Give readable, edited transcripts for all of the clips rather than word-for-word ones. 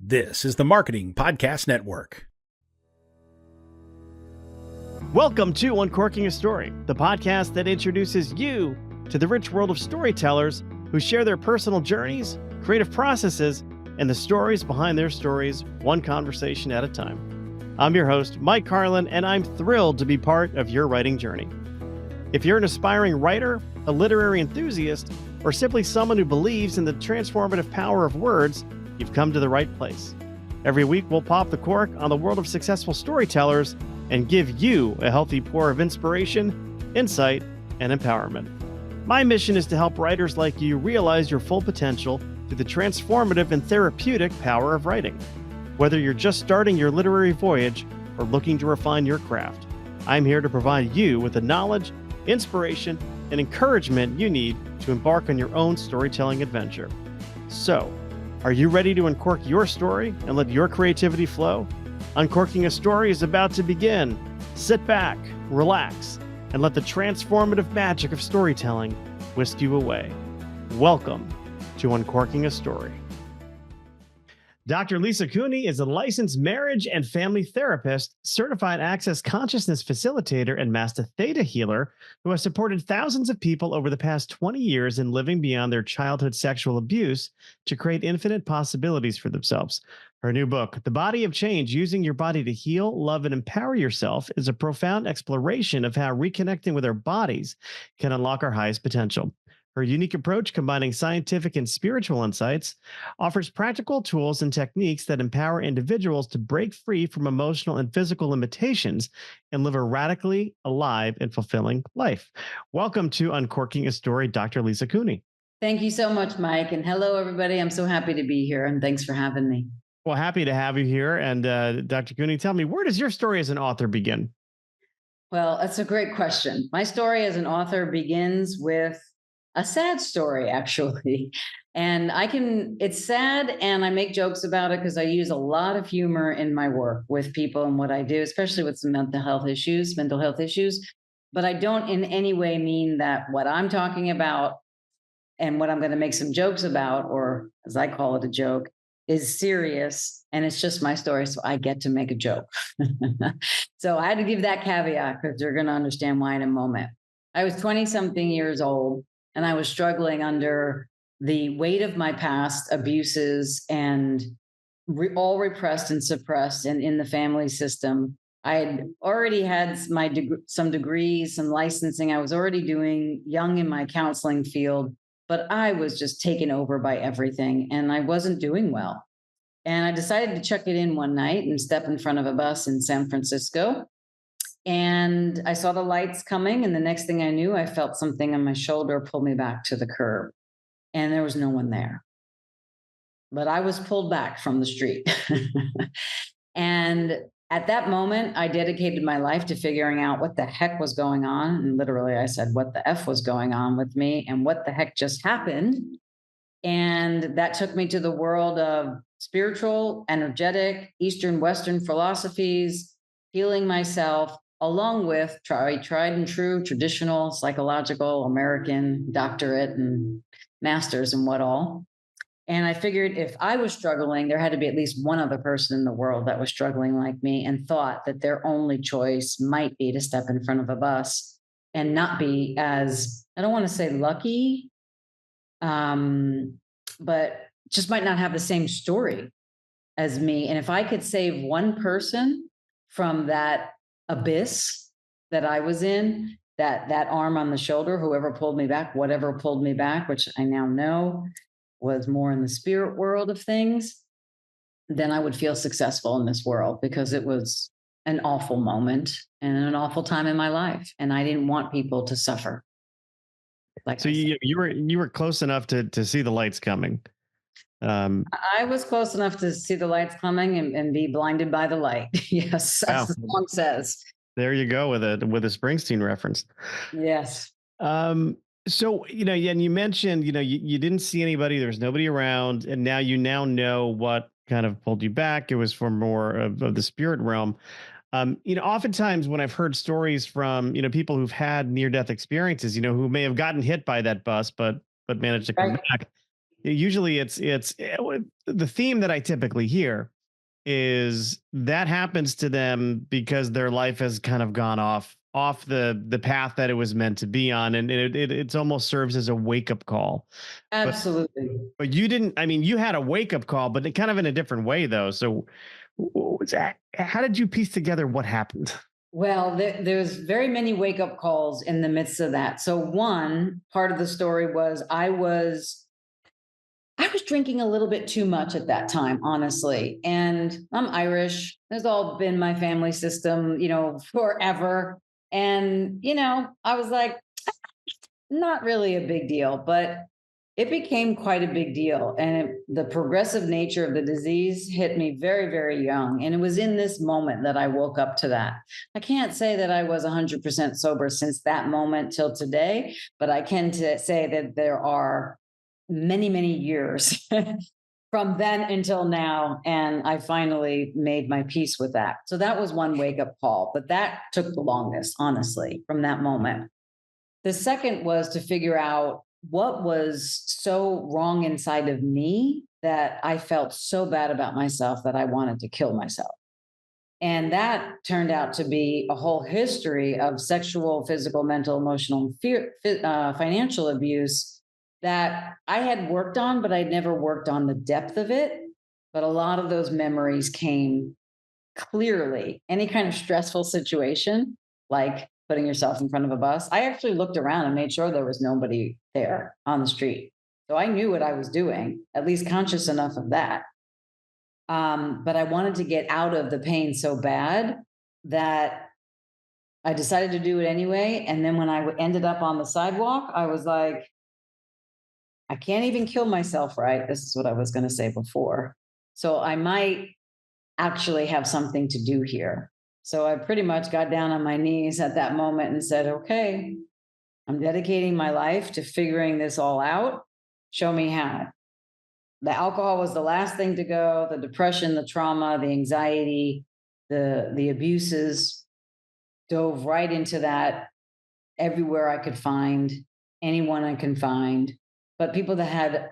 This is the Marketing Podcast Network. Welcome to Uncorking a Story, the podcast that introduces you to the rich world of storytellers who share their personal journeys, creative processes, and the stories behind their stories, one conversation at a time. I'm your host, Mike Carlon, and I'm thrilled to be part of your writing journey. If you're an aspiring writer, a literary enthusiast, or simply someone who believes in the transformative power of words, you've come to the right place. Every week, we'll pop the cork on the world of successful storytellers and give you a healthy pour of inspiration, insight, and empowerment. My mission is to help writers like you realize your full potential through the transformative and therapeutic power of writing. Whether you're just starting your literary voyage or looking to refine your craft, I'm here to provide you with the knowledge, inspiration, and encouragement you need to embark on your own storytelling adventure. So, are you ready to uncork your story and let your creativity flow? Uncorking a Story is about to begin. Sit back, relax, and let the transformative magic of storytelling whisk you away. Welcome to Uncorking a Story. Dr. Lisa Cooney is a licensed marriage and family therapist, certified access consciousness facilitator, and master theta healer who has supported thousands of people over the past 20 years in living beyond their childhood sexual abuse to create infinite possibilities for themselves. Her new book, The Body of Change, Using Your Body to Heal, Love, and Empower Yourself, is a profound exploration of how reconnecting with our bodies can unlock our highest potential. Her unique approach, combining scientific and spiritual insights, offers practical tools and techniques that empower individuals to break free from emotional and physical limitations and live a radically alive and fulfilling life. Welcome to Uncorking a Story, Dr. Lisa Cooney. Thank you so much, Mike. And hello, everybody. I'm so happy to be here, and thanks for having me. Well, happy to have you here. And Dr. Cooney, tell me, where does your story as an author begin? Well, that's a great question. My story as an author begins with a sad story, actually. And it's sad, and I make jokes about it because I use a lot of humor in my work with people and what I do, especially with some mental health issues. But I don't in any way mean that what I'm talking about and what I'm going to make some jokes about, or as I call it, a joke, is serious. And it's just my story, so I get to make a joke. So I had to give that caveat because you're going to understand why in a moment. I was 20-something years old, and I was struggling under the weight of my past abuses and all repressed and suppressed and in the family system. I had already had some degrees, some licensing. I was already doing young in my counseling field, but I was just taken over by everything, and I wasn't doing well. And I decided to check it in one night and step in front of a bus in San Francisco. And I saw the lights coming, and the next thing I knew, I felt something on my shoulder pull me back to the curb, and there was no one there. But I was pulled back from the street. And at that moment, I dedicated my life to figuring out what the heck was going on. And literally, I said, what the F was going on with me, and what the heck just happened? And that took me to the world of spiritual, energetic, Eastern, Western philosophies, healing myself, along with tried and true traditional psychological American doctorate and masters and what all. And I figured if I was struggling, there had to be at least one other person in the world that was struggling like me, and thought that their only choice might be to step in front of a bus and not be as, I don't want to say lucky, but just might not have the same story as me. And if I could save one person from that abyss that I was in, that arm on the shoulder, whoever pulled me back, whatever pulled me back, which I now know was more in the spirit world of things, then I would feel successful in this world, because it was an awful moment and an awful time in my life. And I didn't want people to suffer. So you were close enough to see the lights coming. I was close enough to see the lights coming and be blinded by the light. Yes, as the song says. There you go with a Springsteen reference. Yes. So, and you mentioned, you didn't see anybody, there was nobody around, and now know what kind of pulled you back. It was for more of the spirit realm. Oftentimes when I've heard stories from, people who've had near-death experiences, who may have gotten hit by that bus, but managed to come back. Usually the theme that I typically hear is that happens to them because their life has kind of gone off the path that it was meant to be on, and it's almost serves as a wake up call. But Absolutely. but you didn't. I mean, you had a wake up call, but kind of in a different way, though. So, how did you piece together what happened? Well, there's very many wake up calls in the midst of that. So one part of the story was I was drinking a little bit too much at that time, honestly. And I'm Irish. There's all been my family system, forever. And, I was like, not really a big deal, but it became quite a big deal. And the progressive nature of the disease hit me very, very young. And it was in this moment that I woke up to that. I can't say that I was 100% sober since that moment till today, but I can say that there are many, many years from then until now. And I finally made my peace with that. So that was one wake up call, but that took the longest, honestly, from that moment. The second was to figure out what was so wrong inside of me that I felt so bad about myself that I wanted to kill myself. And that turned out to be a whole history of sexual, physical, mental, emotional, financial abuse that I had worked on, but I'd never worked on the depth of it. But a lot of those memories came clearly. Any kind of stressful situation, like putting yourself in front of a bus, I actually looked around and made sure there was nobody there on the street. So I knew what I was doing, at least conscious enough of that. But I wanted to get out of the pain so bad that I decided to do it anyway. And then when I ended up on the sidewalk, I was like, I can't even kill myself, right? This is what I was going to say before. So I might actually have something to do here. So I pretty much got down on my knees at that moment and said, okay, I'm dedicating my life to figuring this all out. Show me how. The alcohol was the last thing to go, the depression, the trauma, the anxiety, the abuses, dove right into that everywhere I could find, anyone I can find, but people that had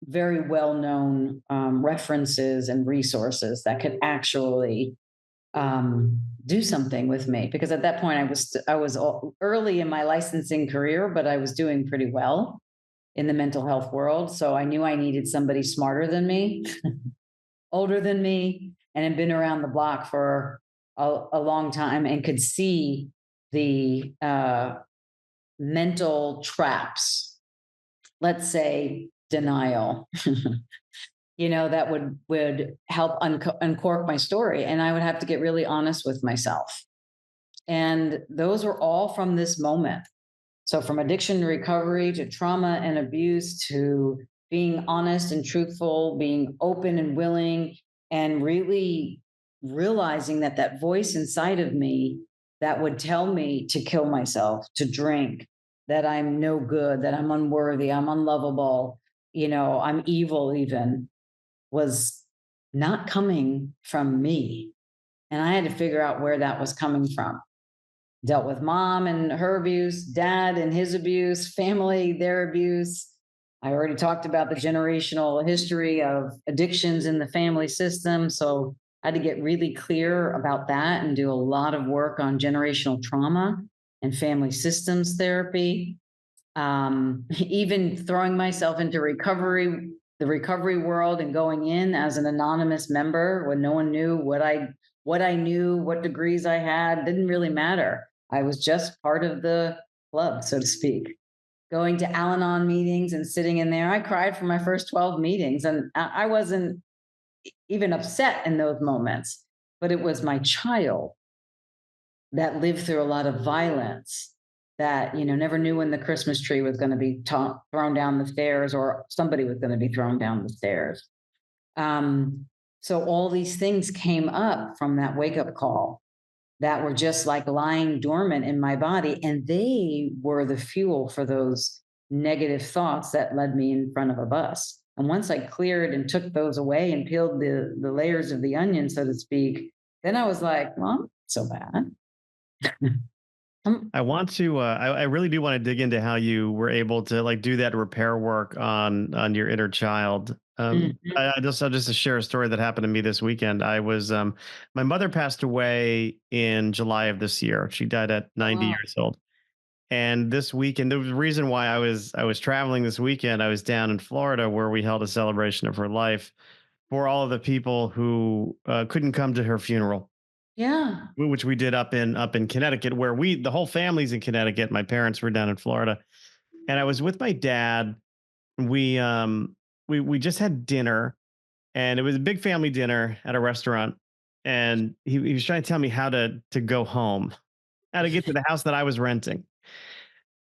very well-known references and resources that could actually do something with me. Because at that point, I was early in my licensing career, but I was doing pretty well in the mental health world. So I knew I needed somebody smarter than me, older than me, and had been around the block for a long time and could see the mental traps, let's say denial, that would help uncork my story. And I would have to get really honest with myself. And those were all from this moment. So from addiction recovery to trauma and abuse to being honest and truthful, being open and willing, and really realizing that voice inside of me that would tell me to kill myself, to drink, that I'm no good, that I'm unworthy, I'm unlovable, I'm evil even, was not coming from me. And I had to figure out where that was coming from. Dealt with mom and her abuse, dad and his abuse, family, their abuse. I already talked about the generational history of addictions in the family system. So I had to get really clear about that and do a lot of work on generational trauma and family systems therapy. Even throwing myself into the recovery world and going in as an anonymous member when no one knew what I knew, what degrees I had, didn't really matter. I was just part of the club, so to speak. Going to Al-Anon meetings and sitting in there. I cried for my first 12 meetings, and I wasn't even upset in those moments, but it was my child that lived through a lot of violence that, never knew when the Christmas tree was going to be thrown down the stairs or somebody was going to be thrown down the stairs. So all these things came up from that wake-up call that were just like lying dormant in my body. And they were the fuel for those negative thoughts that led me in front of a bus. And once I cleared and took those away and peeled the layers of the onion, so to speak, then I was like, well, not so bad. I want to. I really do want to dig into how you were able to like do that repair work on your inner child. Mhm. I'll just share a story that happened to me this weekend. My mother passed away in July of this year. She died at Oh, 90 wow. years old. And this weekend, the reason why I was traveling this weekend, I was down in Florida where we held a celebration of her life for all of the people who couldn't come to her funeral, Yeah. which we did up in Connecticut, where the whole family's in Connecticut. My parents were down in Florida, and I was with my dad. We um we just had dinner, and it was a big family dinner at a restaurant. And he was trying to tell me how to go home, how to get to the house that I was renting.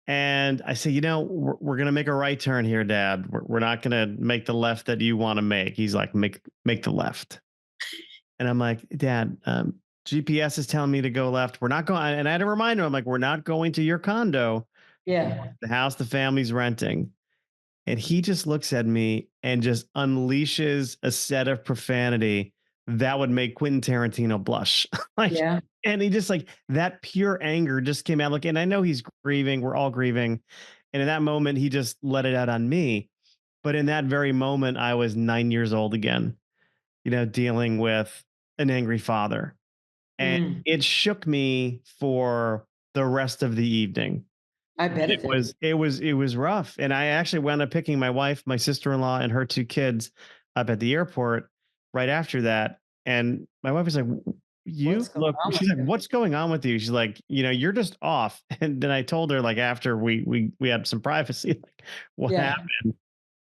And I say, we're going to make a right turn here, Dad. We're not going to make the left that you want to make. He's like, make the left. And I'm like, Dad, GPS is telling me to go left. We're not going. And I had to remind him, I'm like, we're not going to your condo, Yeah. the house the family's renting. And he just looks at me and just unleashes a set of profanity that would make Quentin Tarantino blush. like, Yeah. and he just like that pure anger just came out. Like, and I know he's grieving. We're all grieving. And in that moment, he just let it out on me. But in that very moment, I was 9 years old again, dealing with an angry father. And Mm. it shook me for the rest of the evening. I bet It it did. was it was it was rough, and I actually wound up picking my wife, my sister-in-law, and her 2 kids up at the airport right after that, and my wife was like, "You What's going look," on with she's like, you? "What's going on with you?" She's like, "You're just off." And then I told her, like, after we had some privacy, like, what Yeah. happened,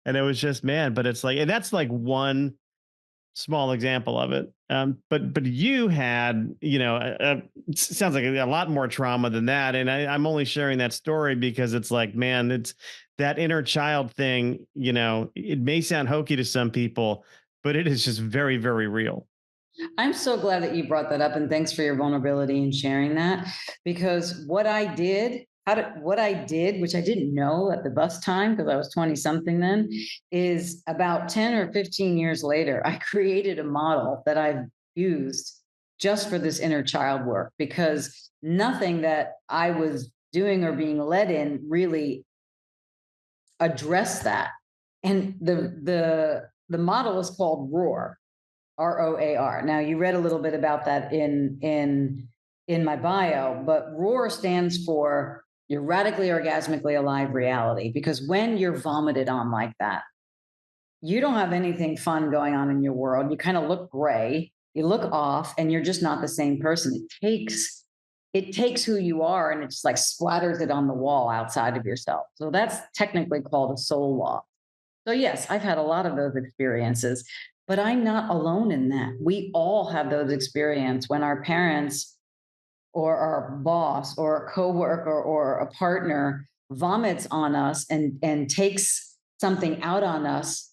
and it was just, man, but it's like, and that's like one small example of it. But you had, it sounds like a lot more trauma than that. And I'm only sharing that story because it's like, man, it's that inner child thing. It may sound hokey to some people, but it is just very, very real. I'm so glad that you brought that up, and thanks for your vulnerability in sharing that. Because what I did, which I didn't know at the bus time because I was 20 something then, is about 10 or 15 years later, I created a model that I've used just for this inner child work because nothing that I was doing or being led in really addressed that. And the model is called ROAR, ROAR. Now you read a little bit about that in my bio, but ROAR stands for you're radically orgasmically alive reality because when you're vomited on like that, you don't have anything fun going on in your world. You kind of look gray, you look off, and you're just not the same person. It takes who you are and it just like splatters it on the wall outside of yourself. So that's technically called a soul law. So, yes, I've had a lot of those experiences, but I'm not alone in that. We all have those experiences when our parents or our boss or a coworker or a partner vomits on us and takes something out on us,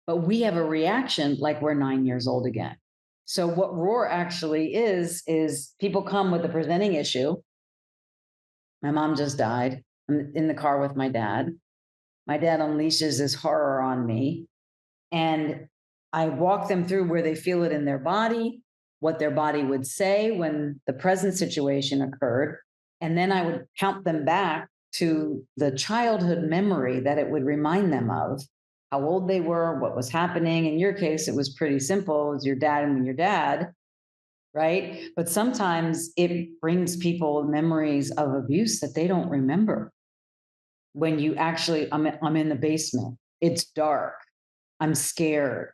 but we have a reaction like we're 9 years old again. So, what roar actually is people come with a presenting issue. My mom just died. I'm in the car with my dad. My dad unleashes this horror on me. And I walk them through where they feel it in their body, what their body would say when the present situation occurred. And then I would count them back to the childhood memory that it would remind them of how old they were, what was happening. In your case, it was pretty simple. It was your dad and your dad, right? But sometimes it brings people memories of abuse that they don't remember. When you actually, I'm in the basement, it's dark, I'm scared,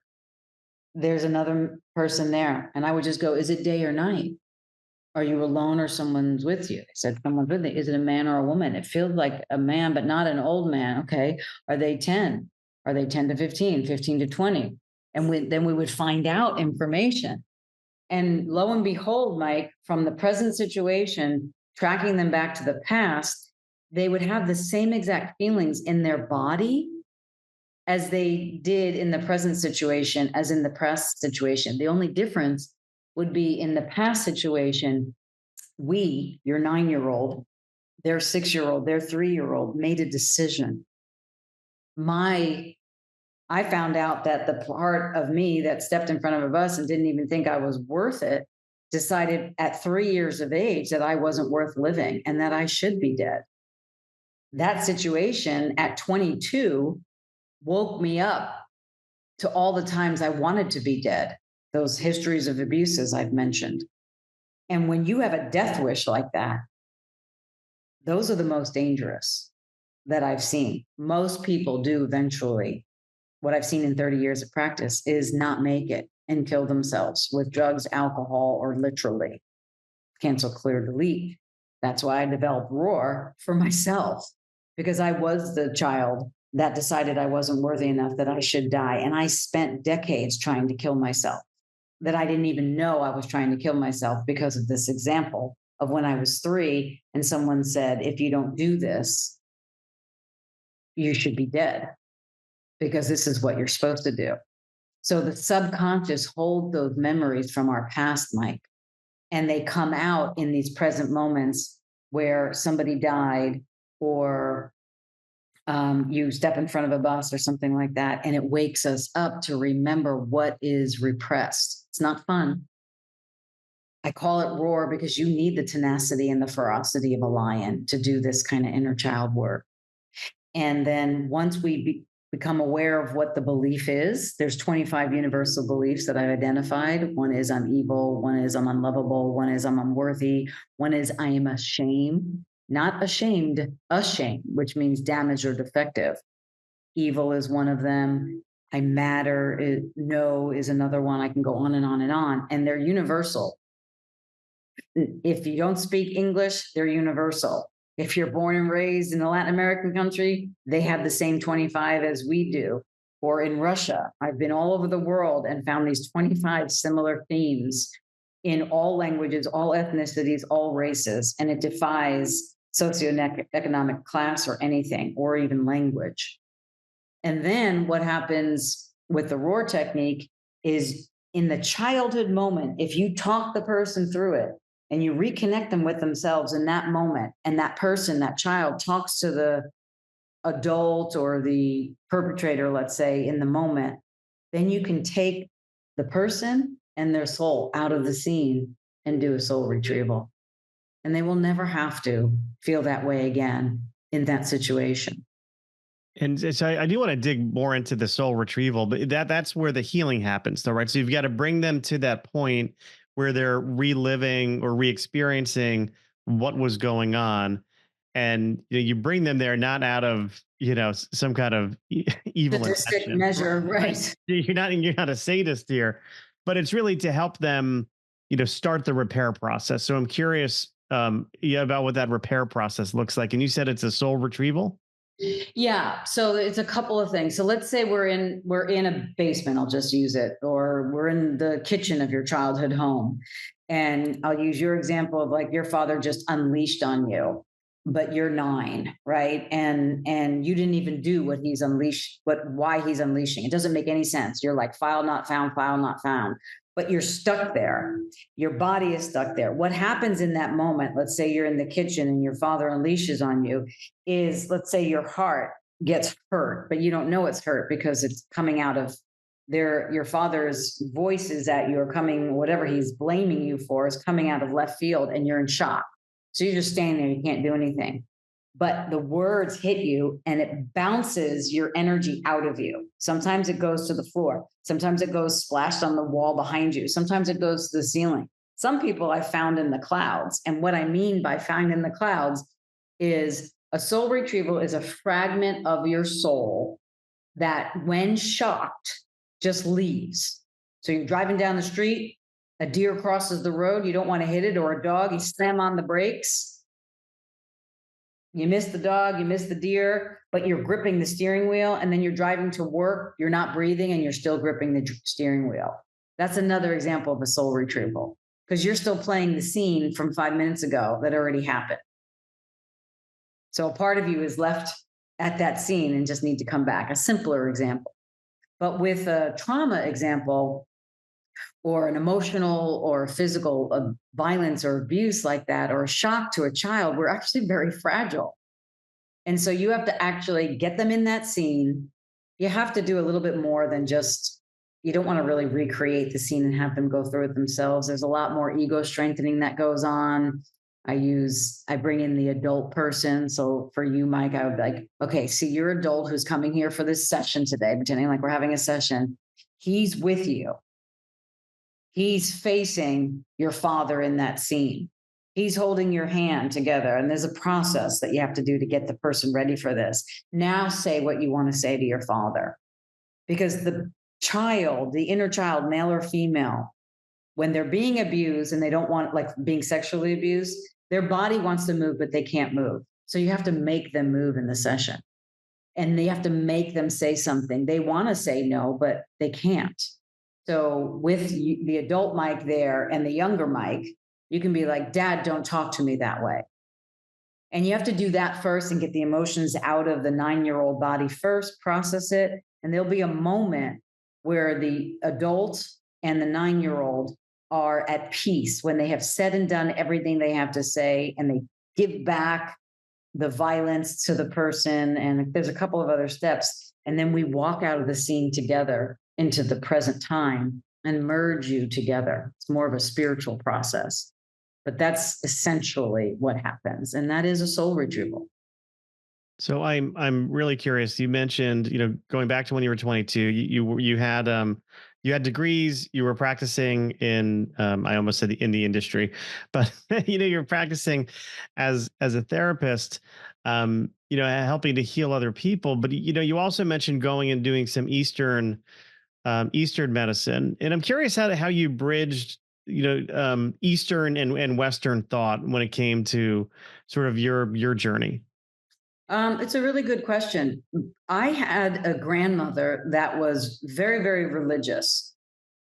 there's another person there. And I would just go, is it day or night? Are you alone or someone's with you? They said, someone's with me. Is it a man or a woman? It feels like a man, but not an old man. Okay. Are they 10? Are they 10 to 15, 15 to 20? And then we would find out information. And lo and behold, Mike, from the present situation, tracking them back to the past, they would have the same exact feelings in their body as they did in the present situation as in the past situation. The only difference would be in the past situation, your 9 year old, their 6 year old, their 3 year old made a decision. My I found out that the part of me that stepped in front of a bus and didn't even think I was worth it decided at 3 years of age that I wasn't worth living and that I should be dead. That situation at 22 woke me up to all the times I wanted to be dead, those histories of abuses I've mentioned. And when you have a death wish like that, those are the most dangerous that I've seen. Most people do eventually, what I've seen in 30 years of practice, is not make it and kill themselves with drugs, alcohol, or literally cancel, clear, delete. That's why I developed Roar for myself, because I was the child that decided I wasn't worthy enough, that I should die. And I spent decades trying to kill myself, that I didn't even know I was trying to kill myself because of this example of when I was 3 and someone said, if you don't do this, you should be dead because this is what you're supposed to do. So the subconscious hold those memories from our past, Mike, and they come out in these present moments where somebody died or you step in front of a bus or something like that, and it wakes us up to remember what is repressed. It's not fun. I call it Roar because you need the tenacity and the ferocity of a lion to do this kind of inner child work. And then once we become aware of what the belief is, there's 25 universal beliefs that I've identified. One is I'm evil. One is I'm unlovable. One is I'm unworthy. One is I am ashamed. Not ashamed, ashamed, which means damaged or defective. Evil is one of them. I matter. No is another one. I can go on and on and on. And they're universal. If you don't speak English, they're universal. If you're born and raised in a Latin American country, they have the same 25 as we do. Or in Russia, I've been all over the world and found these 25 similar themes in all languages, all ethnicities, all races, and it defies socioeconomic class or anything, or even language. And then what happens with the Roar technique is in the childhood moment, if you talk the person through it and you reconnect them with themselves in that moment, and that person, that child, talks to the adult or the perpetrator, let's say, in the moment, then you can take the person and their soul out of the scene and do a soul retrieval. And they will never have to feel that way again in that situation. And so I do want to dig more into the soul retrieval, but that's where the healing happens, though, right? So you've got to bring them to that point where they're reliving or re-experiencing what was going on, and you bring them there not out of some kind of evil Sadistic intention. measure, right? You're not a sadist here, but it's really to help them, start the repair process. So I'm curious, about what that repair process looks like. And you said it's a soul retrieval. Yeah. So it's a couple of things. So let's say we're in a basement, I'll just use it, or we're in the kitchen of your childhood home. And I'll use your example of like your father just unleashed on you, but you're 9, right? And you didn't even do what he's unleashed, why he's unleashing. It doesn't make any sense. You're like, file not found, file not found. But you're stuck there. Your body is stuck there. What happens in that moment, let's say you're in the kitchen and your father unleashes on you, is let's say your heart gets hurt, but you don't know it's hurt because it's coming out of your father's voices at you are coming, whatever he's blaming you for is coming out of left field and you're in shock. So you're just standing there, you can't do anything. But the words hit you and it bounces your energy out of you. Sometimes it goes to the floor. Sometimes it goes splashed on the wall behind you. Sometimes it goes to the ceiling. Some people I found in the clouds. And what I mean by found in the clouds is a soul retrieval is a fragment of your soul that when shocked just leaves. So you're driving down the street, a deer crosses the road, you don't want to hit it, or a dog, you slam on the brakes. You miss the dog, you miss the deer, but you're gripping the steering wheel, and then you're driving to work, you're not breathing, and you're still gripping the steering wheel. That's another example of a soul retrieval, because you're still playing the scene from 5 minutes ago that already happened. So a part of you is left at that scene and just need to come back, a simpler example. But with a trauma example, or an emotional or physical violence or abuse like that, or a shock to a child, we're actually very fragile. And so you have to actually get them in that scene. You have to do a little bit more than just you don't want to really recreate the scene and have them go through it themselves. There's a lot more ego strengthening that goes on. I bring in the adult person. So for you, Mike, I would be like, okay, see your adult who's coming here for this session today, pretending like we're having a session. He's with you. He's facing your father in that scene. He's holding your hand together. And there's a process that you have to do to get the person ready for this. Now say what you want to say to your father. Because the child, the inner child, male or female, when they're being abused and they don't want, like being sexually abused, their body wants to move, but they can't move. So you have to make them move in the session. And you have to make them say something. They want to say no, but they can't. So with the adult Mike there and the younger Mike, you can be like, Dad, don't talk to me that way. And you have to do that first and get the emotions out of the 9-year-old body first, process it. And there'll be a moment where the adult and the 9-year-old are at peace when they have said and done everything they have to say, and they give back the violence to the person. And there's a couple of other steps. And then we walk out of the scene together into the present time and merge you together. It's more of a spiritual process, but that's essentially what happens. And that is a soul retrieval. So I'm really curious. You mentioned, going back to when you were 22, you had degrees. You were practicing in, I almost said in the industry, but you're practicing as a therapist, helping to heal other people. But you also mentioned going and doing some Eastern medicine, and I'm curious how you bridged Eastern and Western thought when it came to sort of your journey. It's a really good question. I had a grandmother that was very, very religious,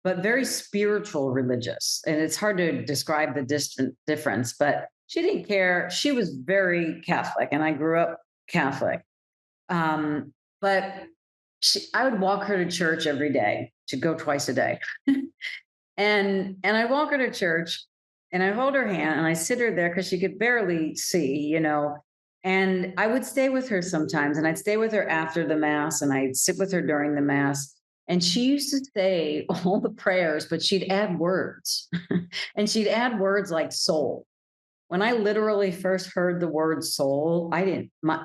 but very spiritual religious. And it's hard to describe the difference, but she didn't care. She was very Catholic, and I grew up Catholic. But I would walk her to church every day. She'd go twice a day. and I walk her to church, and I hold her hand, and I sit her there because she could barely see, and I would stay with her sometimes, and I'd stay with her after the Mass, and I'd sit with her during the Mass. And she used to say all the prayers, but she'd add words. And she'd add words like soul. When I literally first heard the word soul,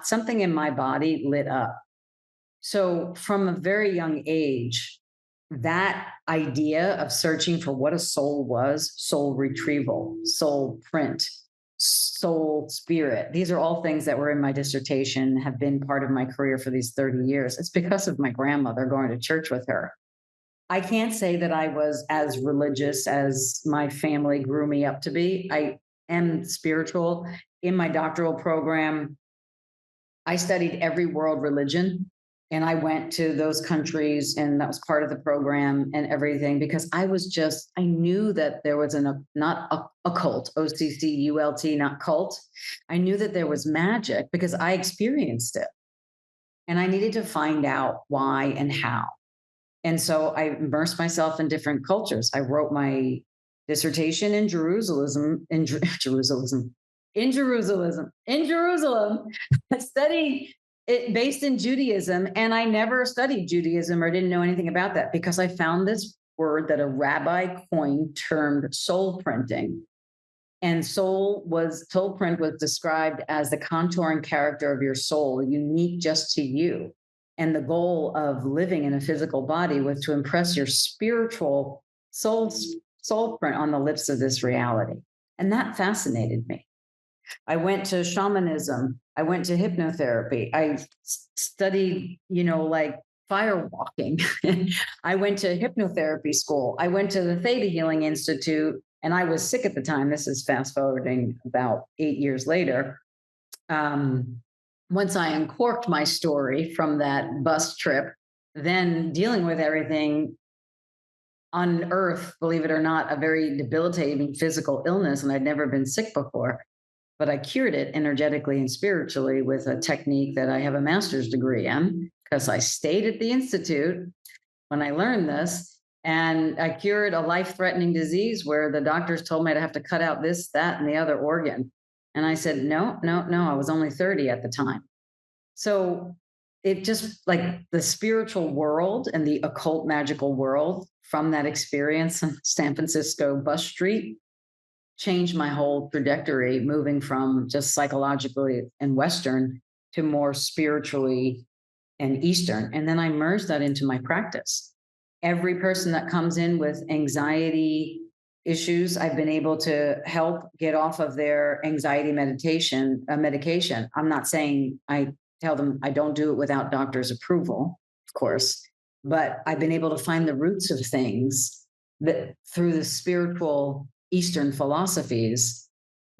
something in my body lit up. So from a very young age, that idea of searching for what a soul was, soul retrieval, soul print, soul spirit. These are all things that were in my dissertation, have been part of my career for these 30 years. It's because of my grandmother going to church with her. I can't say that I was as religious as my family grew me up to be. I am spiritual. In my doctoral program, I studied every world religion. And I went to those countries, and that was part of the program and everything, because I knew that there was not a cult, OCCULT, not cult. I knew that there was magic because I experienced it. And I needed to find out why and how. And so I immersed myself in different cultures. I wrote my dissertation in Jerusalem. I studied it based in Judaism, and I never studied Judaism or didn't know anything about that, because I found this word that a rabbi coined termed soul printing. And soul print was described as the contour and character of your soul, unique just to you. And the goal of living in a physical body was to impress your spiritual soul print on the lips of this reality. And that fascinated me. I went to shamanism. I went to hypnotherapy. I studied, like fire walking. I went to hypnotherapy school. I went to the Theta Healing Institute, and I was sick at the time. This is fast forwarding about 8 years later. Once I uncorked my story from that bus trip, then dealing with everything, unearthed, believe it or not, a very debilitating physical illness, and I'd never been sick before. But I cured it energetically and spiritually with a technique that I have a master's degree in, because I stayed at the Institute when I learned this. And I cured a life-threatening disease where the doctors told me I'd have to cut out this, that, and the other organ. And I said, no, I was only 30 at the time. So it just like the spiritual world and the occult magical world from that experience on San Francisco bus street changed my whole trajectory, moving from just psychologically and Western to more spiritually and Eastern. And then I merged that into my practice. Every person that comes in with anxiety issues, I've been able to help get off of their anxiety medication. I'm not saying I tell them I don't do it without doctor's approval, of course, but I've been able to find the roots of things that through the spiritual Eastern philosophies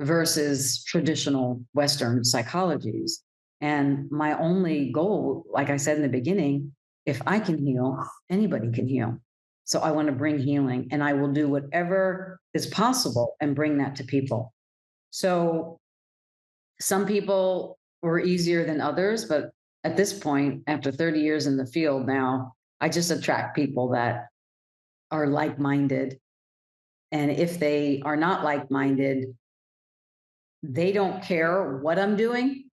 versus traditional Western psychologies. And my only goal, like I said in the beginning, if I can heal, anybody can heal. So I want to bring healing, and I will do whatever is possible and bring that to people. So some people were easier than others, but at this point, after 30 years in the field now, I just attract people that are like-minded. And if they are not like-minded, they don't care what I'm doing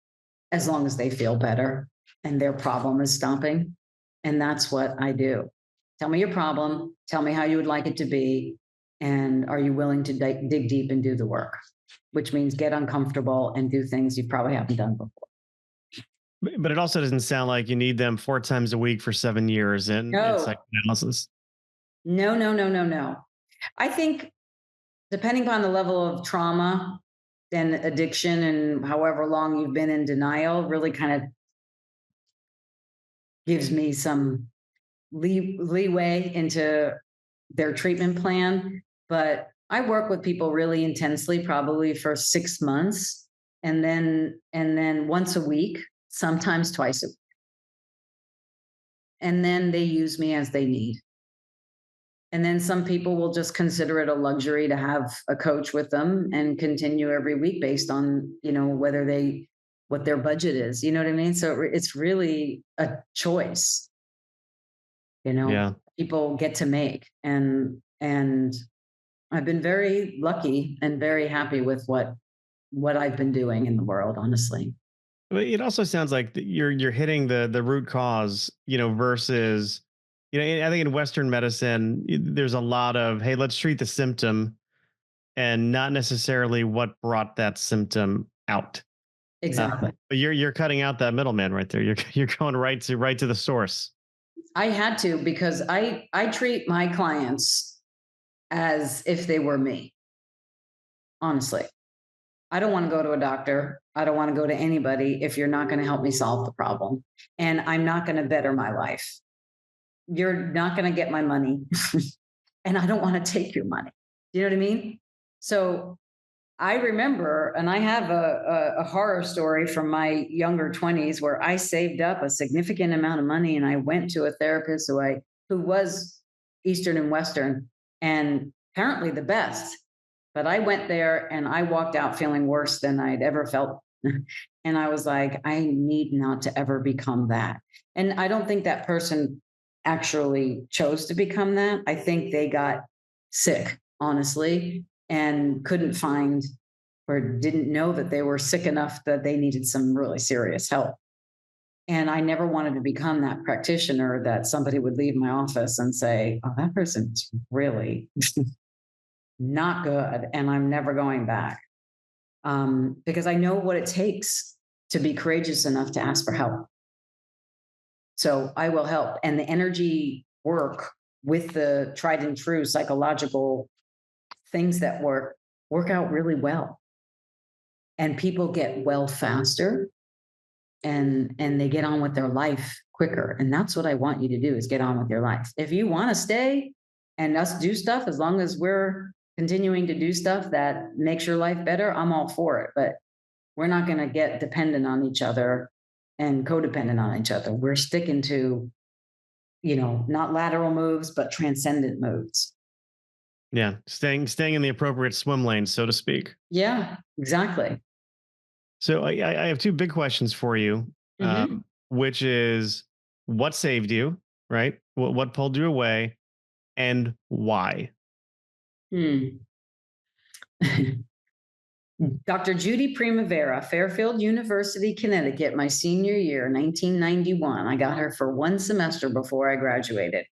as long as they feel better and their problem is stopping. And that's what I do. Tell me your problem. Tell me how you would like it to be. And are you willing to dig deep and do the work? Which means get uncomfortable and do things you probably haven't done before. But it also doesn't sound like you need them 4 times a week for 7 years in No, psychoanalysis. no, no, no, no, no. I think depending upon the level of trauma and addiction and however long you've been in denial really kind of gives me some leeway into their treatment plan. But I work with people really intensely, probably for 6 months, and then once a week, sometimes twice a week. And then they use me as they need. And then some people will just consider it a luxury to have a coach with them and continue every week based on, what their budget is. You know what I mean? So it's really a choice, Yeah. people get to make. And I've been very lucky and very happy with what I've been doing in the world, honestly. But it also sounds like you're hitting the root cause, versus, I think in Western medicine, there's a lot of, hey, let's treat the symptom and not necessarily what brought that symptom out. Exactly. But you're cutting out that middleman right there. You're going right to the source. I had to because I treat my clients as if they were me. Honestly, I don't want to go to a doctor. I don't want to go to anybody if you're not going to help me solve the problem. And I'm not going to better my life. You're not going to get my money. And I don't want to take your money. Do you know what I mean? So I remember, and I have a horror story from my younger 20s where I saved up a significant amount of money and I went to a therapist who was Eastern and Western and apparently the best. But I went there and I walked out feeling worse than I'd ever felt. And I was like, I need not to ever become that. And I don't think that person actually chose to become that. I think they got sick, honestly, and couldn't find or didn't know that they were sick enough that they needed some really serious help. And I never wanted to become that practitioner that somebody would leave my office and say, oh, that person's really not good. And I'm never going back. Because I know what it takes to be courageous enough to ask for help. So I will help. And the energy work with the tried and true psychological things that work out really well. And people get well faster and they get on with their life quicker. And that's what I want you to do, is get on with your life. If you want to stay and us do stuff, as long as we're continuing to do stuff that makes your life better, I'm all for it. But we're not going to get dependent on each other and codependent on each other. We're sticking to, not lateral moves, but transcendent moves. Yeah. Staying in the appropriate swim lane, so to speak. Yeah, exactly. So I have two big questions for you, Mhm. which is what saved you, right? What pulled you away, and why? Hmm. Dr. Judy Primavera, Fairfield University, Connecticut, my senior year, 1991. I got her for one semester before I graduated.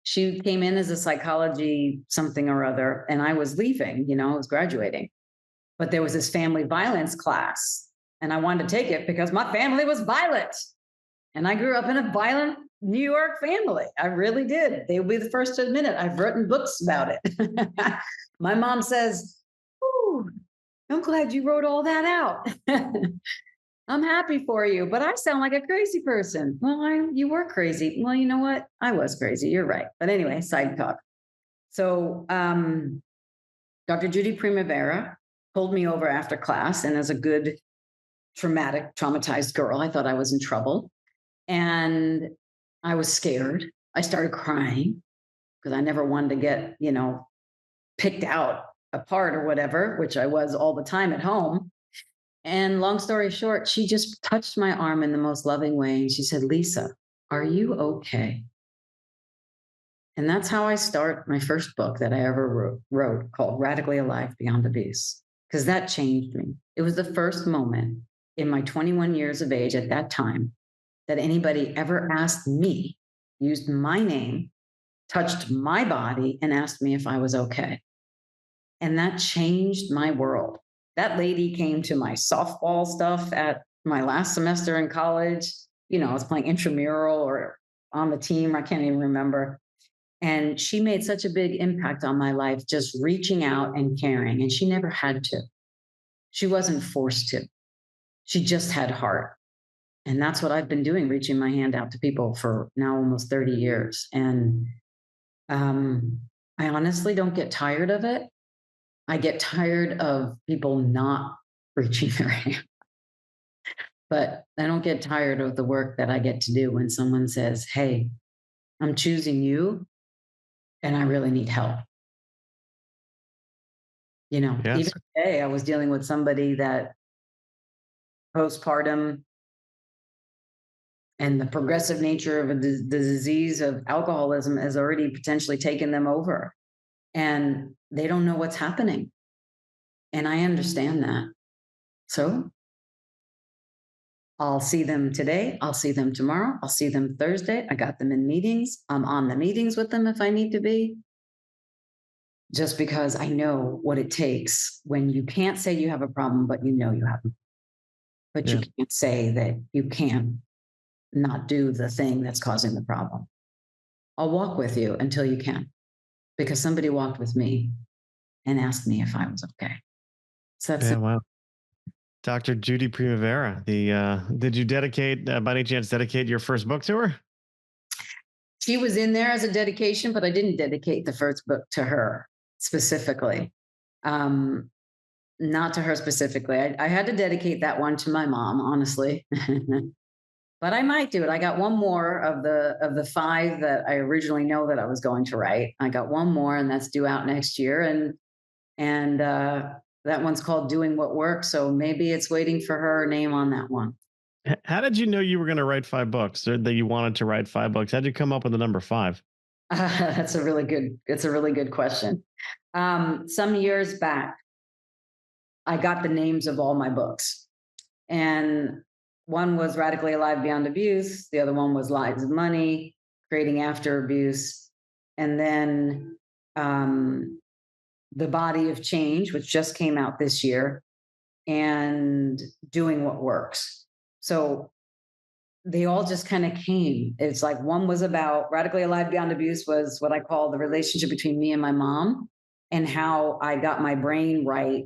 She came in as a psychology something or other, and I was leaving, I was graduating. But there was this family violence class, and I wanted to take it because my family was violent. And I grew up in a violent New York family. I really did. They will be the first to admit it. I've written books about it. My mom says, "Ooh, I'm glad you wrote all that out. I'm happy for you, but I sound like a crazy person." Well, you were crazy. Well, you know what? I was crazy. You're right. But anyway, side talk. So Dr. Judy Primavera pulled me over after class, and as a good traumatized girl, I thought I was in trouble. And I was scared. I started crying because I never wanted to get, picked out apart or whatever, which I was all the time at home. And long story short, she just touched my arm in the most loving way. And she said, "Lisa, are you okay?" And that's how I start my first book that I ever wrote called Radically Alive Beyond Abuse, because that changed me. It was the first moment in my 21 years of age at that time that anybody ever asked me, used my name, touched my body, and asked me if I was okay. And that changed my world. That lady came to my softball stuff at my last semester in college. I was playing intramural or on the team. I can't even remember. And she made such a big impact on my life, just reaching out and caring. And she never had to. She wasn't forced to. She just had heart. And that's what I've been doing, reaching my hand out to people for now almost 30 years. And I honestly don't get tired of it. I get tired of people not reaching their hand. But I don't get tired of the work that I get to do when someone says, "Hey, I'm choosing you and I really need help." Yes. Even today, I was dealing with somebody that postpartum and the progressive nature of the disease of alcoholism has already potentially taken them over. And they don't know what's happening. And I understand that. So I'll see them today. I'll see them tomorrow. I'll see them Thursday. I got them in meetings. I'm on the meetings with them if I need to be. Just because I know what it takes when you can't say you have a problem, but you know you have them. But you can't say that you can not do the thing that's causing the problem. I'll walk with you until you can, because somebody walked with me and asked me if I was okay. So that's wow. Dr. Judy Primavera, did you by any chance dedicate your first book to her? She was in there as a dedication, but I didn't dedicate the first book to her specifically. Not to her specifically. I had to dedicate that one to my mom, honestly. But I might do it. I got one more of the 5 that I originally know that I was going to write. I got one more, and that's due out next year. And that one's called Doing What Works. So maybe it's waiting for her name on that one. How did you know you were going to write 5 books, or that you wanted to write 5 books? How did you come up with the number 5? It's a really good question. Some years back, I got the names of all my books, and one was Radically Alive Beyond Abuse. The other one was Lives of Money, Creating After Abuse. And then The Body of Change, which just came out this year, and Doing What Works. So they all just kind of came. It's like one was about Radically Alive Beyond Abuse was what I call the relationship between me and my mom, and how I got my brain right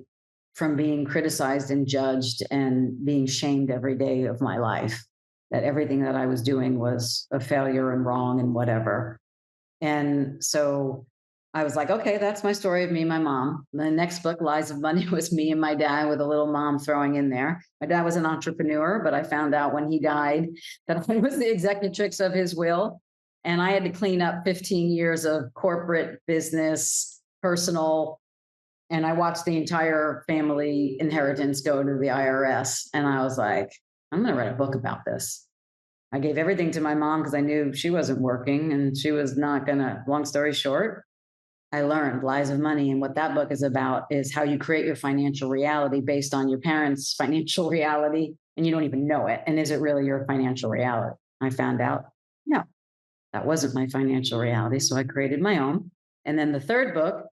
from being criticized and judged and being shamed every day of my life, that everything that I was doing was a failure and wrong and whatever. And so I was like, okay, that's my story of me and my mom. The next book, Lies of Money, was me and my dad with a little mom throwing in there. My dad was an entrepreneur, but I found out when he died that I was the executrix of his will. And I had to clean up 15 years of corporate business, personal. And I watched the entire family inheritance go to the IRS. And I was like, I'm going to write a book about this. I gave everything to my mom because I knew she wasn't working and she was not going to, long story short, I learned Lies of Money. And what that book is about is how you create your financial reality based on your parents' financial reality, and you don't even know it. And is it really your financial reality? I found out, no, that wasn't my financial reality. So I created my own. And then the third book,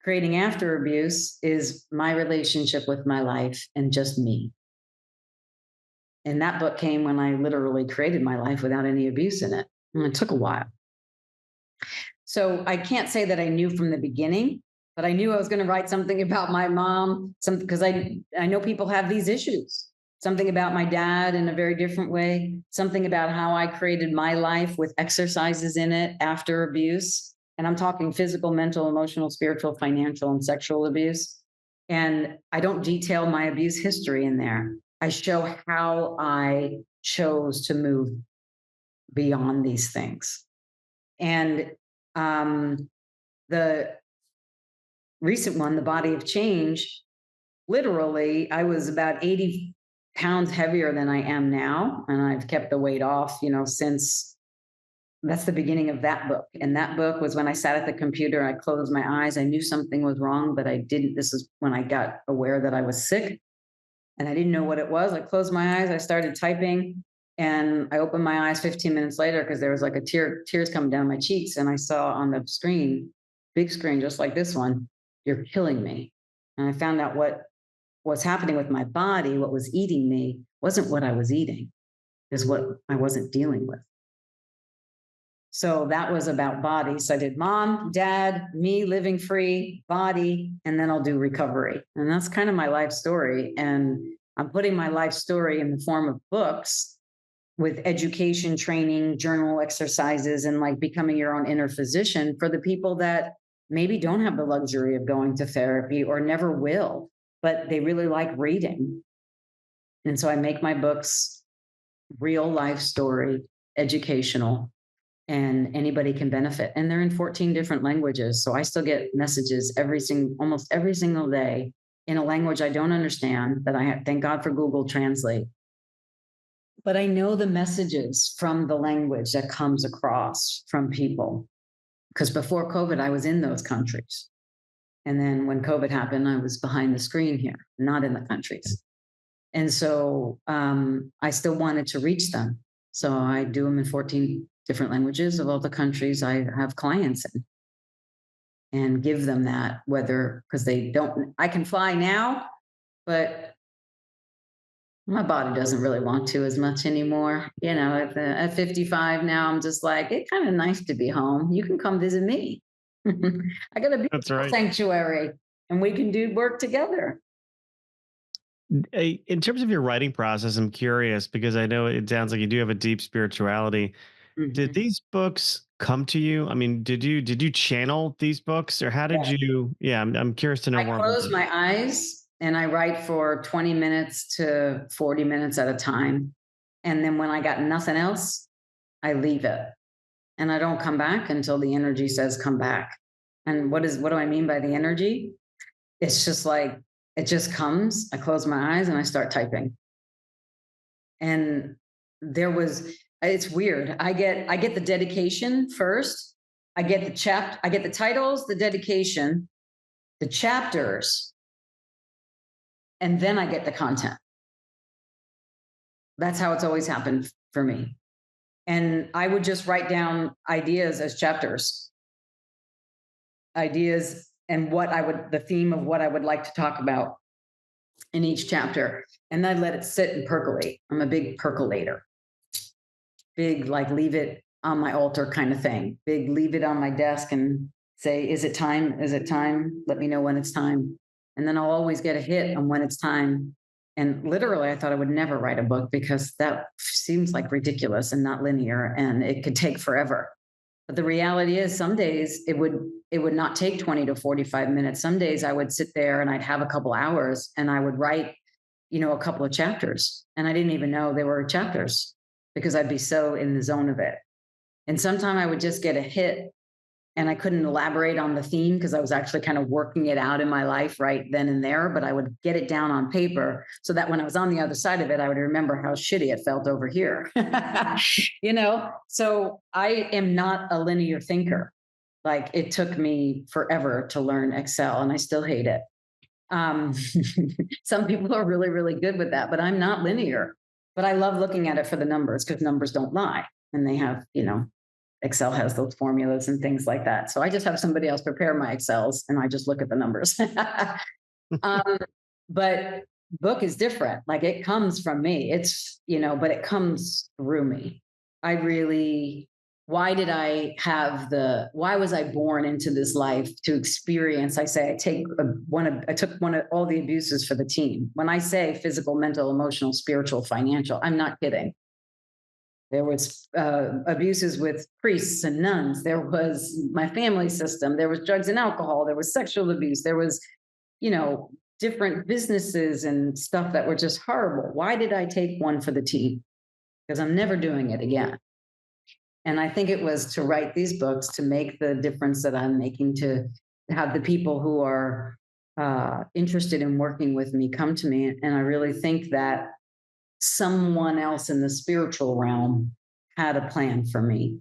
Creating After Abuse, is my relationship with my life and just me. And that book came when I literally created my life without any abuse in it. And it took a while. So I can't say that I knew from the beginning, but I knew I was going to write something about my mom, something because I know people have these issues. Something about my dad in a very different way, something about how I created my life with exercises in it after abuse. And I'm talking physical, mental, emotional, spiritual, financial, and sexual abuse. And I don't detail my abuse history in there. I show how I chose to move beyond these things. And the recent one, The Body of Change, literally, I was about 80 pounds heavier than I am now. And I've kept the weight off, since that's the beginning of that book. And that book was when I sat at the computer, I closed my eyes. I knew something was wrong, but I didn't. This is when I got aware that I was sick and I didn't know what it was. I closed my eyes, I started typing, and I opened my eyes 15 minutes later because there was like tears coming down my cheeks. And I saw on the screen, big screen, just like this one, "You're killing me." And I found out what was happening with my body, what was eating me, wasn't what I was eating, is what I wasn't dealing with. So that was about body. So I did mom, dad, me living free, body, and then I'll do recovery. And that's kind of my life story. And I'm putting my life story in the form of books with education, training, journal exercises, and like becoming your own inner physician for the people that maybe don't have the luxury of going to therapy or never will, but they really like reading. And so I make my books real life story, educational, and anybody can benefit. And they're in 14 different languages. So I still get messages almost every single day in a language I don't understand, that I have, thank God for Google Translate. But I know the messages from the language that comes across from people. Because before COVID, I was in those countries. And then when COVID happened, I was behind the screen here, not in the countries. And so I still wanted to reach them. So I do them in 14 different languages of all the countries I have clients in, and give them that, whether, because I can fly now, but my body doesn't really want to as much anymore. At 55 now, I'm just like, it's kind of nice to be home. You can come visit me. I got a beautiful sanctuary, and we can do work together. In terms of your writing process, I'm curious because I know it sounds like you do have a deep spirituality. Did these books come to you? I mean, did you channel these books, or how did you? Yeah, I'm curious to know more. I close my eyes and I write for 20 minutes to 40 minutes at a time. And then when I got nothing else, I leave it. And I don't come back until the energy says come back. And what do I mean by the energy? It's just like, it just comes. I close my eyes and I start typing. And it's weird. I get the dedication first. I get the titles, the dedication, the chapters, and then I get the content. That's how it's always happened for me. And I would just write down ideas as chapters, ideas and the theme of what I would like to talk about in each chapter. And I'd let it sit and percolate. I'm a big percolator. Big, like, leave it on my altar kind of thing. Big, leave it on my desk and say, is it time? Is it time? Let me know when it's time. And then I'll always get a hit on when it's time. And literally, I thought I would never write a book because that seems like ridiculous and not linear, and it could take forever. But the reality is, some days it would not take 20 to 45 minutes. Some days I would sit there and I'd have a couple hours and I would write, a couple of chapters. And I didn't even know they were chapters because I'd be so in the zone of it. And sometimes I would just get a hit and I couldn't elaborate on the theme because I was actually kind of working it out in my life right then and there, but I would get it down on paper so that when I was on the other side of it, I would remember how shitty it felt over here. So I am not a linear thinker. Like it took me forever to learn Excel and I still hate it. Um, some people are really, really good with that, but I'm not linear. But I love looking at it for the numbers because numbers don't lie. And they have, Excel has those formulas and things like that. So I just have somebody else prepare my Excels and I just look at the numbers. um, but book is different. Like it comes from me. It's, but it comes through me. I really, why was I born into this life to experience? I say, I took one of all the abuses for the team. When I say physical, mental, emotional, spiritual, financial, I'm not kidding. There was abuses with priests and nuns. There was my family system. There was drugs and alcohol. There was sexual abuse. There was, different businesses and stuff that were just horrible. Why did I take one for the team? Because I'm never doing it again. And I think it was to write these books to make the difference that I'm making, to have the people who are interested in working with me come to me. And I really think that someone else in the spiritual realm had a plan for me.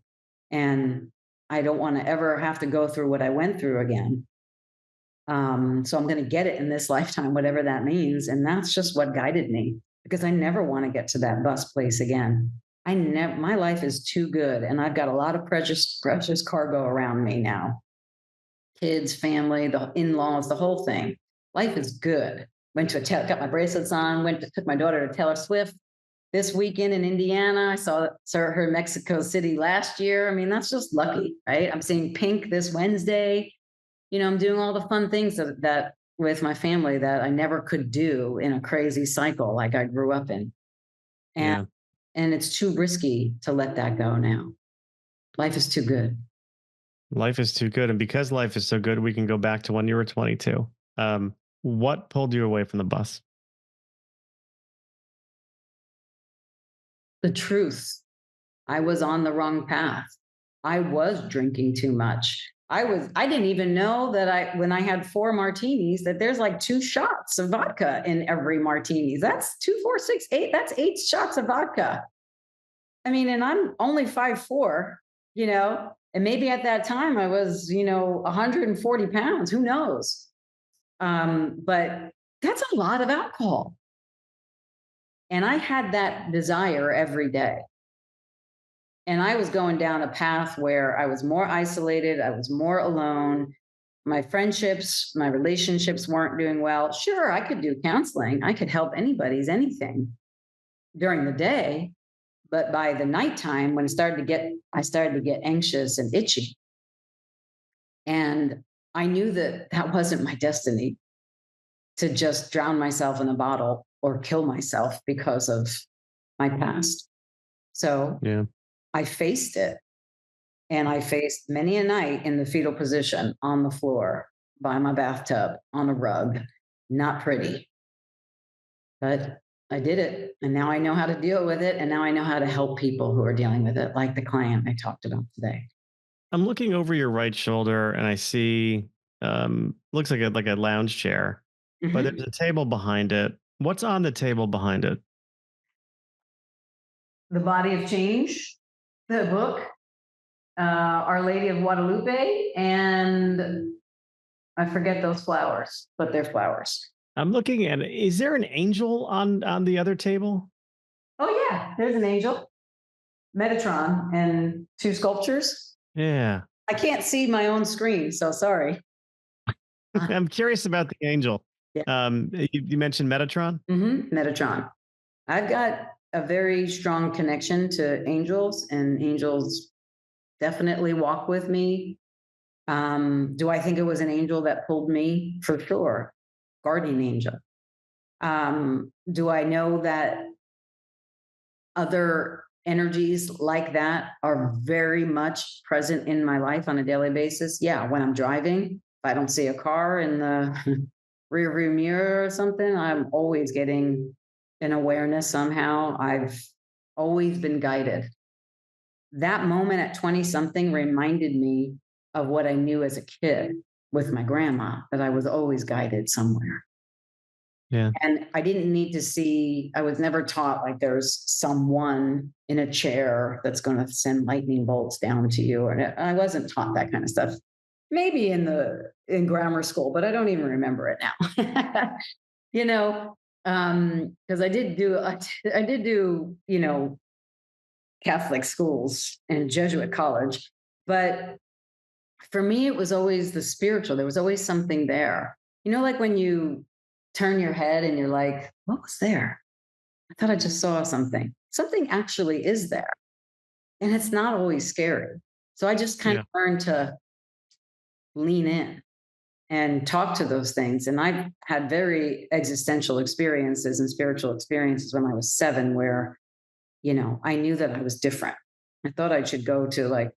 And I don't want to ever have to go through what I went through again. So I'm going to get it in this lifetime, whatever that means. And that's just what guided me, because I never want to get to that bus place again. My life is too good. And I've got a lot of precious cargo around me now. Kids, family, the in-laws, the whole thing. Life is good. Got my bracelets on, took my daughter to Taylor Swift this weekend in Indiana. I saw her in Mexico City last year. I mean, that's just lucky, right? I'm seeing Pink this Wednesday. I'm doing all the fun things that with my family that I never could do in a crazy cycle like I grew up in. And it's too risky to let that go now. Life is too good. Life is too good. And because life is so good, we can go back to when you were 22. What pulled you away from the bus? The truth. I was on the wrong path. I was drinking too much. I didn't even know that when I had 4 martinis, that there's like 2 shots of vodka in every martini. That's 2, 4, 6, 8. That's 8 shots of vodka. I mean, and I'm only 5'4", and maybe at that time I was, 140 pounds, who knows? But that's a lot of alcohol. And I had that desire every day. And I was going down a path where I was more isolated. I was more alone. My friendships, my relationships weren't doing well. Sure, I could do counseling. I could help anything during the day. But by the nighttime, when I started to get anxious and itchy. And I knew that wasn't my destiny, to just drown myself in a bottle or kill myself because of my past. So I faced it, and I faced many a night in the fetal position on the floor by my bathtub on a rug. Not pretty, but I did it. And now I know how to deal with it. And now I know how to help people who are dealing with it, like the client I talked about today. I'm looking over your right shoulder and I see looks like a lounge chair, but there's a table behind it. What's on the table behind it? The Body of Change, the book, Our Lady of Guadalupe, and I forget those flowers, but they're flowers. I'm looking at it. Is there an angel on the other table? Oh yeah, there's an angel, Metatron, and 2 sculptures. Yeah. I can't see my own screen, so sorry. I'm curious about the angel. Yeah. You mentioned Metatron? Metatron. I've got a very strong connection to angels, and angels definitely walk with me. Do I think it was an angel that pulled me? For sure. Guardian angel. Do I know that other energies like that are very much present in my life on a daily basis? Yeah. When I'm driving, if I don't see a car in the rear view mirror or something, I'm always getting an awareness somehow. I've always been guided. That moment at 20 something reminded me of what I knew as a kid with my grandma, that I was always guided somewhere. Yeah. And I didn't need to see, I was never taught like there's someone in a chair that's going to send lightning bolts down to you. And I wasn't taught that kind of stuff. maybe in grammar school, but I don't even remember it now. you know, because I did do, Catholic schools and Jesuit college, but for me, it was always the spiritual. There was always something there. Like when you turn your head and you're like, what was there? I thought I just saw something. Something actually is there. And it's not always scary. So I just kind of learned to lean in and talk to those things. And I've had very existential experiences and spiritual experiences when I was 7, where, I knew that I was different. I thought I should go to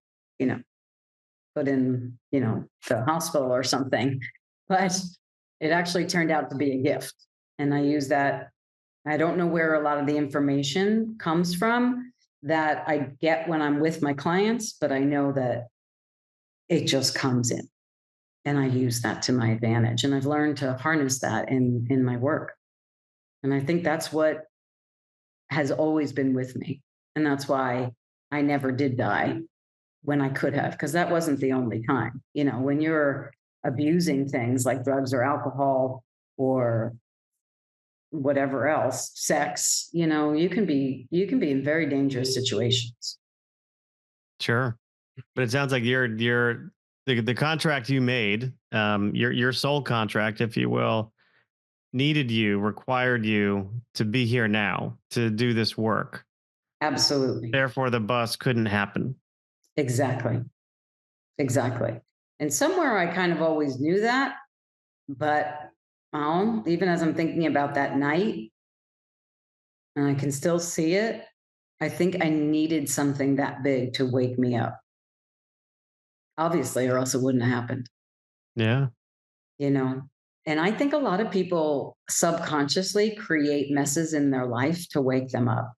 put in, the hospital or something, but it actually turned out to be a gift. And I use that. I don't know where a lot of the information comes from that I get when I'm with my clients, but I know that it just comes in. And I use that to my advantage. And I've learned to harness that in my work. And I think that's what has always been with me. And that's why I never did die when I could have, because that wasn't the only time. When you're abusing things like drugs or alcohol or whatever else, sex, you can be in very dangerous situations. Sure. But it sounds like the contract you made, your soul contract, if you will, required you to be here now to do this work. Absolutely. Therefore, the bus couldn't happen. Exactly. And somewhere I kind of always knew that, but even as I'm thinking about that night, and I can still see it, I think I needed something that big to wake me up. Obviously, or else it wouldn't have happened. Yeah. And I think a lot of people subconsciously create messes in their life to wake them up.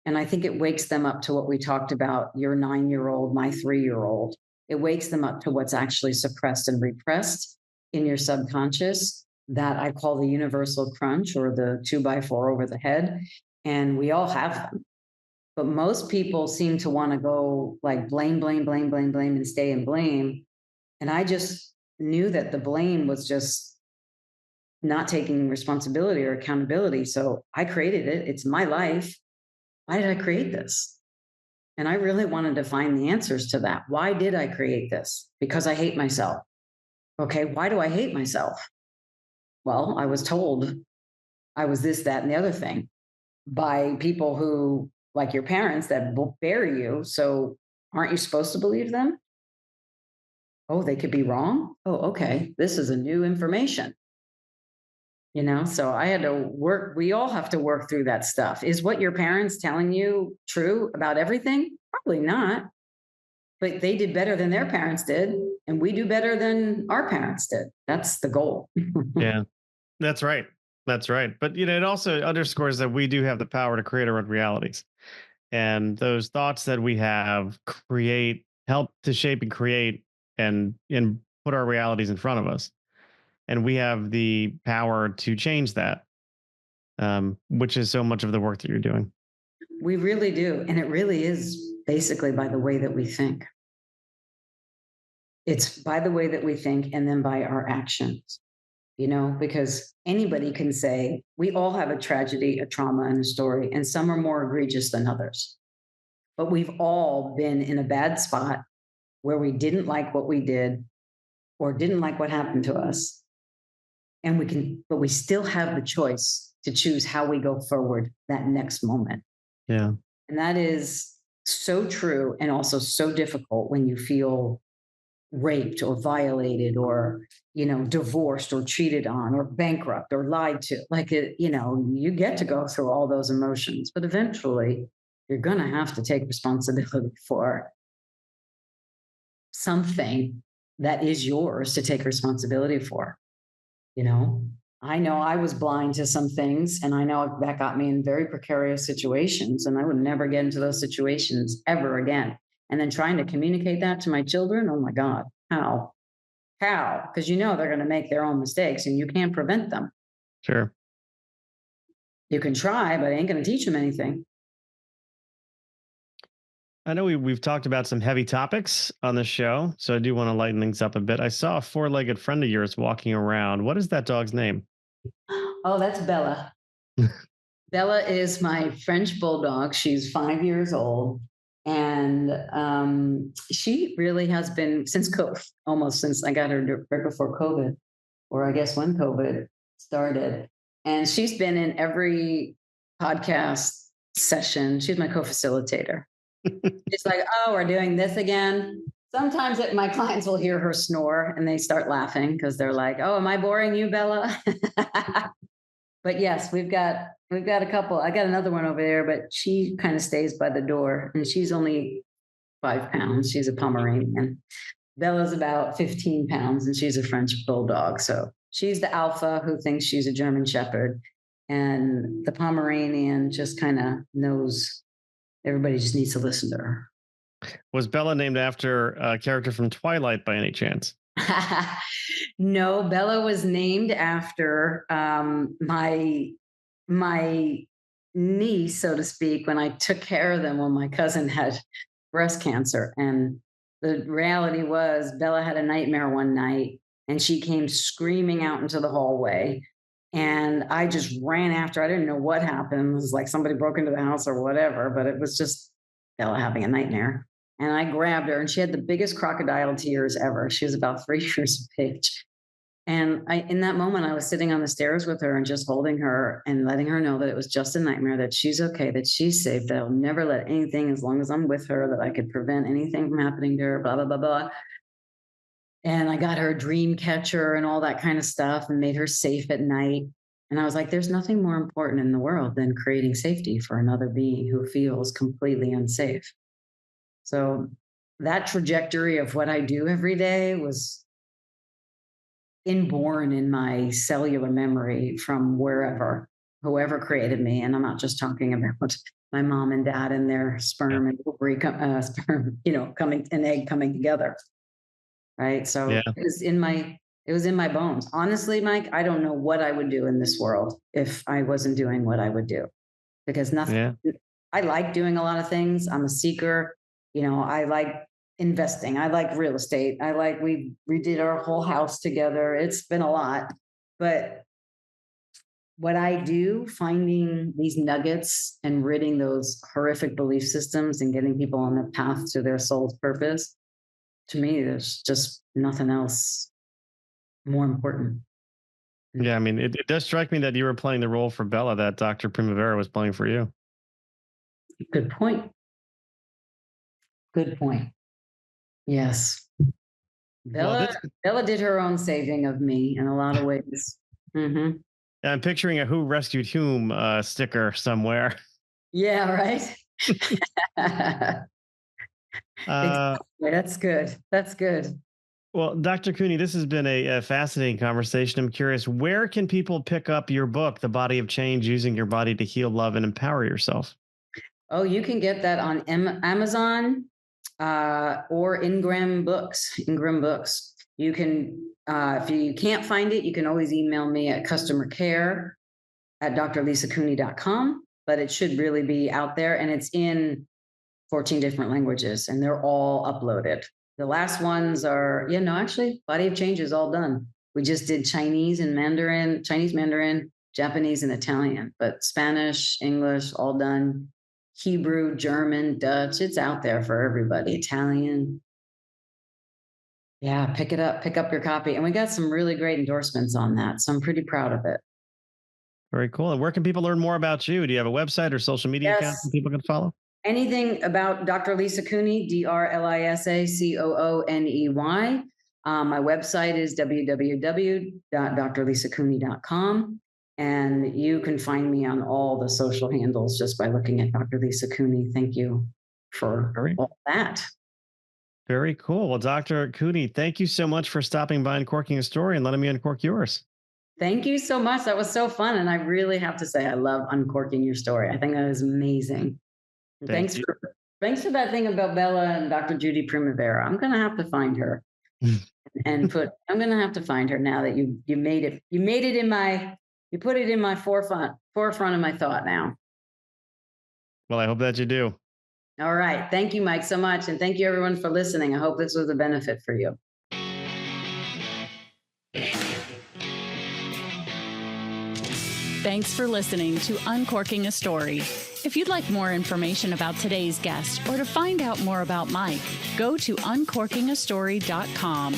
And I think it wakes them up to what we talked about, your 9-year-old, my 3-year-old. It wakes them up to what's actually suppressed and repressed in your subconscious, that I call the universal crunch, or the 2x4 over the head. And we all have them. But most people seem to want to go like blame, and stay in blame. And I just knew that the blame was just not taking responsibility or accountability. So I created it. It's my life. Why did I create this? And I really wanted to find the answers to that. Why did I create this? Because I hate myself. Okay, why do I hate myself? Well, I was told I was this, that, and the other thing by people who, like your parents, that bear you. So aren't you supposed to believe them? Oh, they could be wrong. Oh, okay. This is a new information. So I had to work. We all have to work through that stuff. Is what your parents telling you true about everything? Probably not. But they did better than their parents did, and we do better than our parents did. That's the goal. Yeah, that's right. That's right. But, it also underscores that we do have the power to create our own realities. And those thoughts that we have help to shape and create and put our realities in front of us. And we have the power to change that, which is so much of the work that you're doing. We really do. And it really is basically by the way that we think. It's by the way that we think, and then by our actions, because anybody can say, we all have a tragedy, a trauma, and a story, and some are more egregious than others. But we've all been in a bad spot where we didn't like what we did or didn't like what happened to us. But we still have the choice to choose how we go forward that next moment. Yeah. And that is so true, and also so difficult when you feel raped or violated or, divorced or cheated on or bankrupt or lied to. You get to go through all those emotions, but eventually you're going to have to take responsibility for something that is yours to take responsibility for. I know I was blind to some things, and I know that got me in very precarious situations, and I would never get into those situations ever again. And then trying to communicate that to my children, oh my God, how? Because they're going to make their own mistakes, and you can't prevent them. Sure. You can try, but it ain't going to teach them anything. I know we've talked about some heavy topics on the show, so I do want to lighten things up a bit. I saw a four-legged friend of yours walking around. What is that dog's name? Oh, that's Bella. Bella is my French bulldog. She's 5 years old. And she really has been since COVID, almost since I got her right before COVID, or I guess when COVID started. And she's been in every podcast session. She's my co-facilitator. It's like, oh, we're doing this again. Sometimes my clients will hear her snore and they start laughing because they're like, oh, am I boring you, Bella? But yes, we've got a couple. I got another one over there, but she kind of stays by the door and she's only 5 pounds. She's a Pomeranian. Bella's about 15 pounds and she's a French bulldog. So she's the alpha who thinks she's a German shepherd. And the Pomeranian just kind of knows everybody just needs to listen to her. Was Bella named after a character from Twilight by any chance? No, Bella was named after my niece, so to speak, when I took care of them when my cousin had breast cancer. And the reality was Bella had a nightmare one night and she came screaming out into the hallway. And I just ran after. I didn't know what happened. It was like somebody broke into the house or whatever, but it was just Bella having a nightmare. And I grabbed her and she had the biggest crocodile tears ever. She was about 3 years of age. And in that moment, I was sitting on the stairs with her and just holding her and letting her know that it was just a nightmare, that she's okay, that she's safe, that I'll never let anything, as long as I'm with her, that I could prevent anything from happening to her, blah, blah, blah, blah. And I got her a dream catcher and all that kind of stuff and made her safe at night. And I was like, there's nothing more important in the world than creating safety for another being who feels completely unsafe. So that trajectory of what I do every day was inborn in my cellular memory from whoever created me. And I'm not just talking about my mom and dad and their sperm and ovary, coming an egg coming together. Right. So it was in my bones. Honestly, Mike, I don't know what I would do in this world if I wasn't doing what I would do, because I like doing a lot of things. I'm a seeker. I like investing. I like real estate. we redid our whole house together. It's been a lot, but what I do, finding these nuggets and ridding those horrific belief systems and getting people on the path to their soul's purpose, to me, there's just nothing else more important. Yeah, I mean, it does strike me that you were playing the role for Bella that Dr. Primavera was playing for you. Good point. Good point. Yes. Bella did her own saving of me in a lot of ways. Mm-hmm. I'm picturing a Who Rescued Whom sticker somewhere. Yeah, right. Exactly. That's good. That's good. Well, Dr. Cooney, this has been a fascinating conversation. I'm curious, where can people pick up your book, The Body of Change, Using Your Body to Heal, Love, and Empower Yourself? Oh, you can get that on Amazon or Ingram Books. Ingram Books. You can, if you can't find it, you can always email me at customercare@drlisacooney.com, but it should really be out there, and it's in 14 different languages, and they're all uploaded. The last ones are, actually, Body of Change is all done. We just did Chinese, Mandarin, Japanese, and Italian, but Spanish, English, all done. Hebrew, German, Dutch, it's out there for everybody. Italian. Yeah, pick it up, pick up your copy. And we got some really great endorsements on that. So I'm pretty proud of it. Very cool. And where can people learn more about you? Do you have a website or social media account that people can follow? Anything about Dr. Lisa Cooney, DrLisaCooney. My website is www.drlisacooney.com. And you can find me on all the social handles just by looking at Dr. Lisa Cooney. Thank you for all that. Very cool. Well, Dr. Cooney, thank you so much for stopping by Uncorking a Story and letting me uncork yours. Thank you so much. That was so fun. And I really have to say, I love uncorking your story. I think that was amazing. Thanks for that thing about Bella and Dr. Judy Primavera. I'm going to have to find her I'm going to have to find her now that you made it. You put it in my forefront of my thought now. Well, I hope that you do. All right. Thank you, Mike, so much. And thank you, everyone, for listening. I hope this was a benefit for you. Thanks for listening to Uncorking a Story. If you'd like more information about today's guest or to find out more about Mike, go to uncorkingastory.com.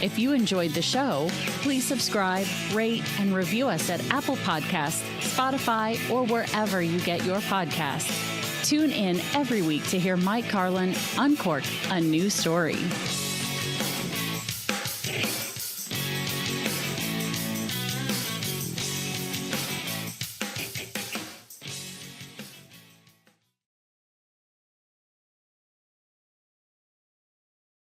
If you enjoyed the show, please subscribe, rate, and review us at Apple Podcasts, Spotify, or wherever you get your podcasts. Tune in every week to hear Mike Carlon uncork a new story.